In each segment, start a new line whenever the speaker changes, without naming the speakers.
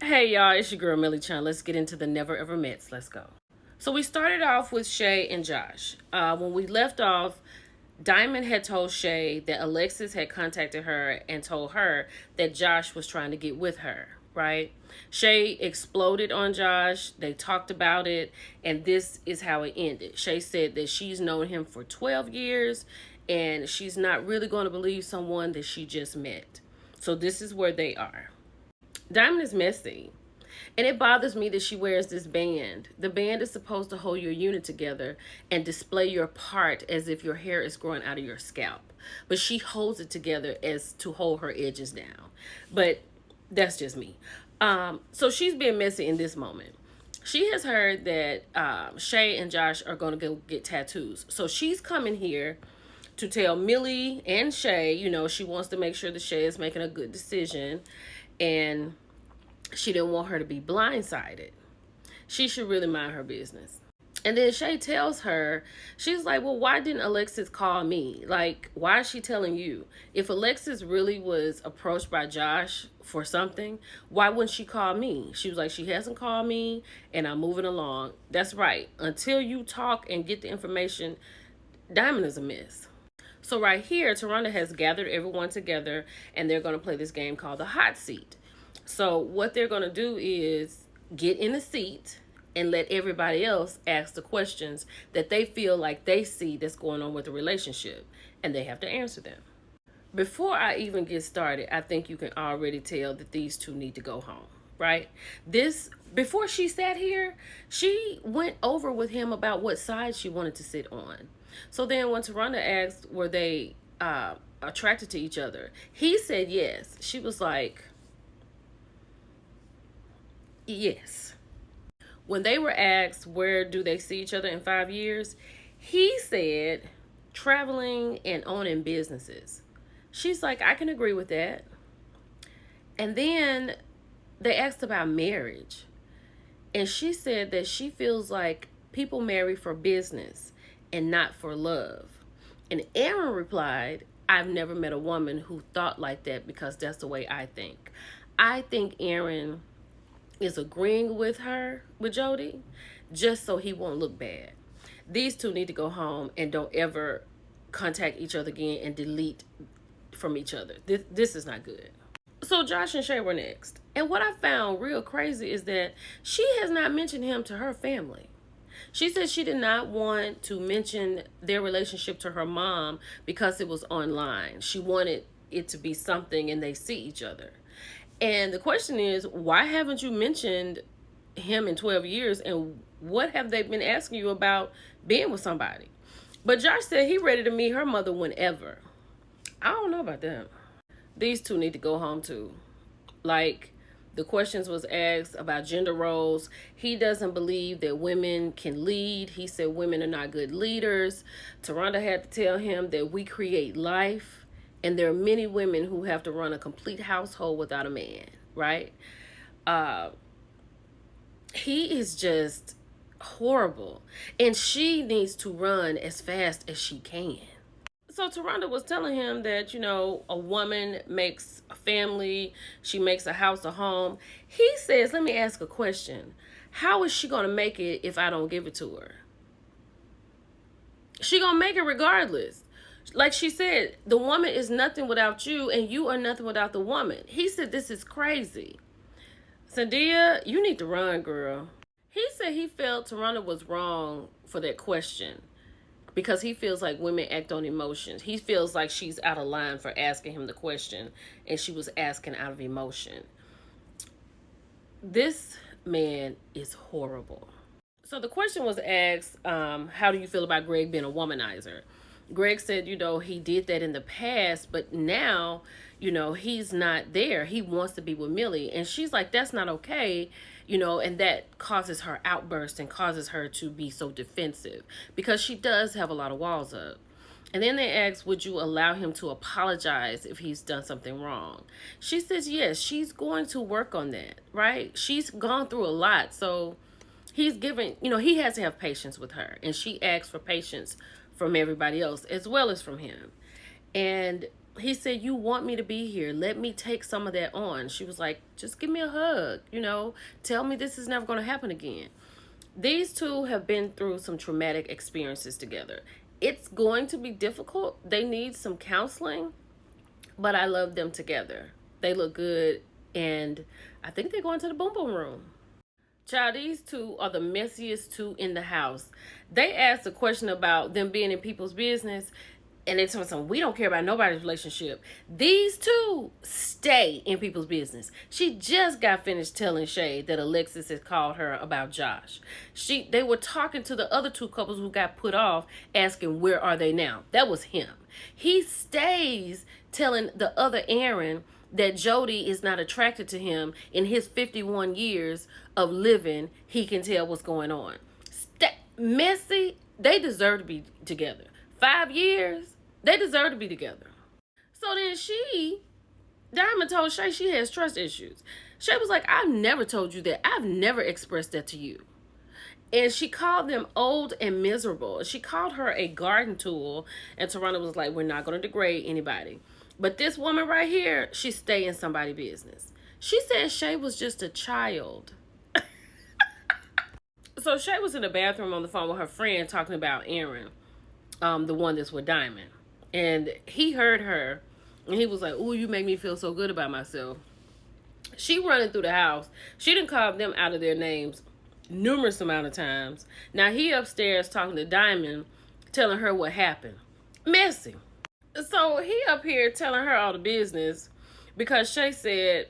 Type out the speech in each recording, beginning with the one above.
Hey y'all, it's your girl Millie Chan. Let's get into the never ever mets. Let's go. So we started off with Shay and Josh. When we left off, Diamond had told Shay that Alexis had contacted her and told her that Josh was trying to get with her, right? Shay exploded on Josh. They talked about it, and this is how it ended. Shay said that she's known him for 12 years and she's not really going to believe someone that she just met. So this is where they are. Diamond is messy. And it bothers me that she wears this band. The band is supposed to hold your unit together and display your part as if your hair is growing out of your scalp. But she holds it together as to hold her edges down. But that's just me. So she's being messy in this moment. She has heard that Shay and Josh are going to go get tattoos. So she's coming here to tell Millie and Shay, she wants to make sure that Shay is making a good decision. And she didn't want her to be blindsided. She should really mind her business. And then Shay tells her, she's like, well, why didn't Alexis call me? Like, why is she telling you? If Alexis really was approached by Josh for something, why wouldn't she call me? She was like, she hasn't called me and I'm moving along. That's right. Until you talk and get the information, Diamond is a mess. So right here, Taronda has gathered everyone together and they're going to play this game called the hot seat. So what they're going to do is get in the seat and let everybody else ask the questions that they feel like they see that's going on with the relationship. And they have to answer them. Before I even get started, I think you can already tell that these two need to go home, right? Before she sat here, she went over with him about what side she wanted to sit on. So then when Taronda asked, were they attracted to each other? He said yes. She was like, yes. When they were asked where do they see each other in 5 years, he said traveling and owning businesses. She's like, I can agree with that. And then they asked about marriage. And she said that she feels like people marry for business and not for love. And Aaron replied, I've never met a woman who thought like that because that's the way I think. I think Aaron is agreeing with Jody, just so he won't look bad. These two need to go home and don't ever contact each other again and delete from each other. This is not good. So Josh and Shay were next. And what I found real crazy is that she has not mentioned him to her family. She said she did not want to mention their relationship to her mom because it was online. She wanted it to be something and they see each other. And the question is, why haven't you mentioned him in 12 years? And what have they been asking you about being with somebody? But Josh said he ready to meet her mother whenever. I don't know about that. These two need to go home too. Like, the questions was asked about gender roles. He doesn't believe that women can lead. He said women are not good leaders. Taronda had to tell him that we create life. And there are many women who have to run a complete household without a man, right? He is just horrible. And she needs to run as fast as she can. So Taronda was telling him that, a woman makes a family. She makes a house a home. He says, let me ask a question. How is she going to make it if I don't give it to her? She going to make it regardless. Like she said, the woman is nothing without you and you are nothing without the woman. He said, this is crazy. Sandia, you need to run, girl. He said he felt Taronda was wrong for that question because he feels like women act on emotions. He feels like she's out of line for asking him the question and she was asking out of emotion. This man is horrible. So the question was asked, how do you feel about Greg being a womanizer? Greg said, he did that in the past, but now, he's not there. He wants to be with Millie. And she's like, that's not okay, and that causes her outburst and causes her to be so defensive because she does have a lot of walls up. And then they asked, would you allow him to apologize if he's done something wrong? She says, yes, she's going to work on that, right? She's gone through a lot. So he's given, he has to have patience with her. And she asks for patience from everybody else as well as from him. And He said, "You want me to be here. Let me take some of that on." She was like, "Just give me a hug, tell me this is never going to happen again." These two have been through some traumatic experiences together. It's going to be difficult. They need some counseling, but I love them together. They look good, and I think they're going to the boom boom room. Child, these two are the messiest two in the house. They asked a question about them being in people's business, and they told me, "We don't care about nobody's relationship." These two stay in people's business. She just got finished telling Shay that Alexis had called her about Josh. They were talking to the other two couples who got put off, asking where are they now. That was him. He stays telling the other Aaron that Jody is not attracted to him. In his 51 years of living, he can tell what's going on. Messy, they deserve to be together. 5 years, they deserve to be together. So then Diamond told Shay she has trust issues. Shay was like, "I've never told you that. I've never expressed that to you." And she called them old and miserable. She called her a garden tool. And Tarana was like, "We're not going to degrade anybody. But this woman right here, she stay in somebody's business." She said Shay was just a child. So Shay was in the bathroom on the phone with her friend talking about Aaron, the one that's with Diamond. And he heard her, and he was like, "Ooh, you make me feel so good about myself." She running through the house. She done called them out of their names numerous amount of times. Now he upstairs talking to Diamond, telling her what happened. Messy. So he up here telling her all the business because Shay said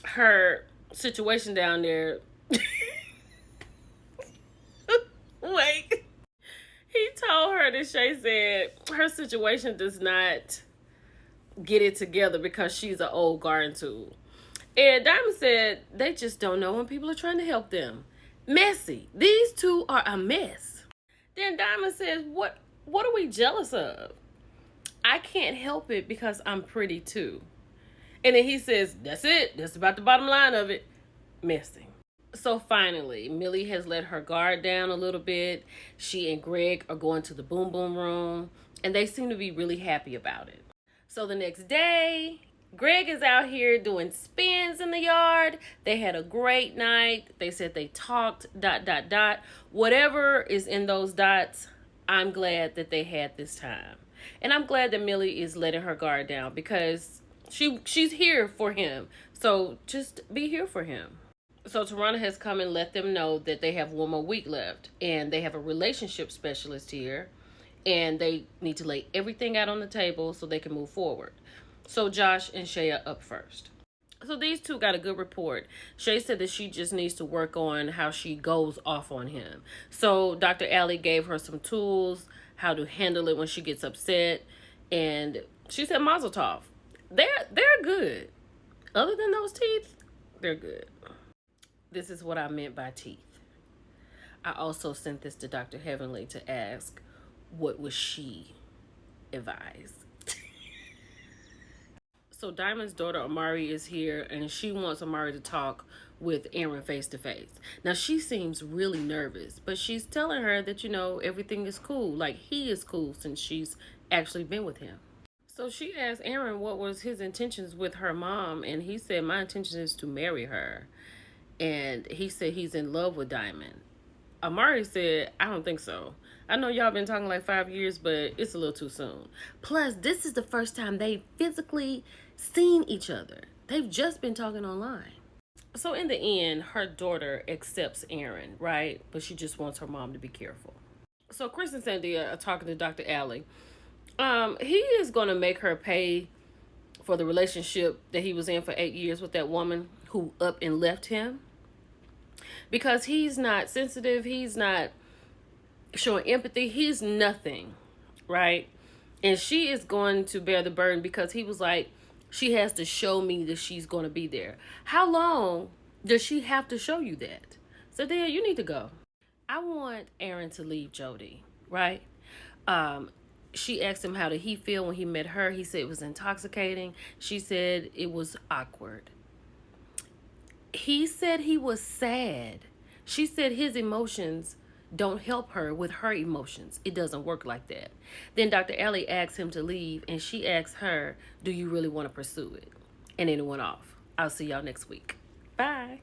her situation down there. Wait. He told her that Shay said her situation does not get it together because she's an old garden tool. And Diamond said they just don't know when people are trying to help them. Messy. These two are a mess. Then Diamond says, what are we jealous of? I can't help it because I'm pretty too. And then he says, that's it. That's about the bottom line of it. Messy. So finally, Millie has let her guard down a little bit. She and Greg are going to the boom boom room, and they seem to be really happy about it. So the next day, Greg is out here doing spins in the yard. They had a great night. They said they talked, ... Whatever is in those dots, I'm glad that they had this time. And I'm glad that Millie is letting her guard down because she's here for him. So just be here for him. So Tarana has come and let them know that they have one more week left. And they have a relationship specialist here. And they need to lay everything out on the table so they can move forward. So Josh and Shay are up first. So these two got a good report. Shay said that she just needs to work on how she goes off on him. So Dr. Allie gave her some tools, how to handle it when she gets upset. And she said mazel tov. They're good. Other than those teeth, they're good. This is what I meant by teeth. I also sent this to Dr. Heavenly to ask, what was she advised? So Diamond's daughter Amari is here, and she wants Amari to talk with Aaron face to face. Now she seems really nervous, but she's telling her that everything is cool. Like he is cool since she's actually been with him. So she asked Aaron what was his intentions with her mom, and he said, "My intention is to marry her." And he said he's in love with Diamond. Amari said, "I don't think so. I know y'all been talking like 5 years, but it's a little too soon. Plus, this is the first time they've physically seen each other. They've just been talking online." So in the end, her daughter accepts Aaron, right? But she just wants her mom to be careful. So Chris and Sandia are talking to Dr. Allie. He is going to make her pay for the relationship that he was in for 8 years with that woman who up and left him. Because he's not sensitive. He's not showing empathy. He's nothing, right? And she is going to bear the burden because he was like, she has to show me that she's going to be there. How long does she have to show you that? So then you need to go. I want Aaron to leave Jody, right? She asked him how did he feel when he met her. He said it was intoxicating. She said it was awkward. He said he was sad. She said his emotions don't help her with her emotions. It doesn't work like that. Then Dr. Ellie asks him to leave, and she asks her, do you really want to pursue it? And then it went off. I'll see y'all next week. Bye.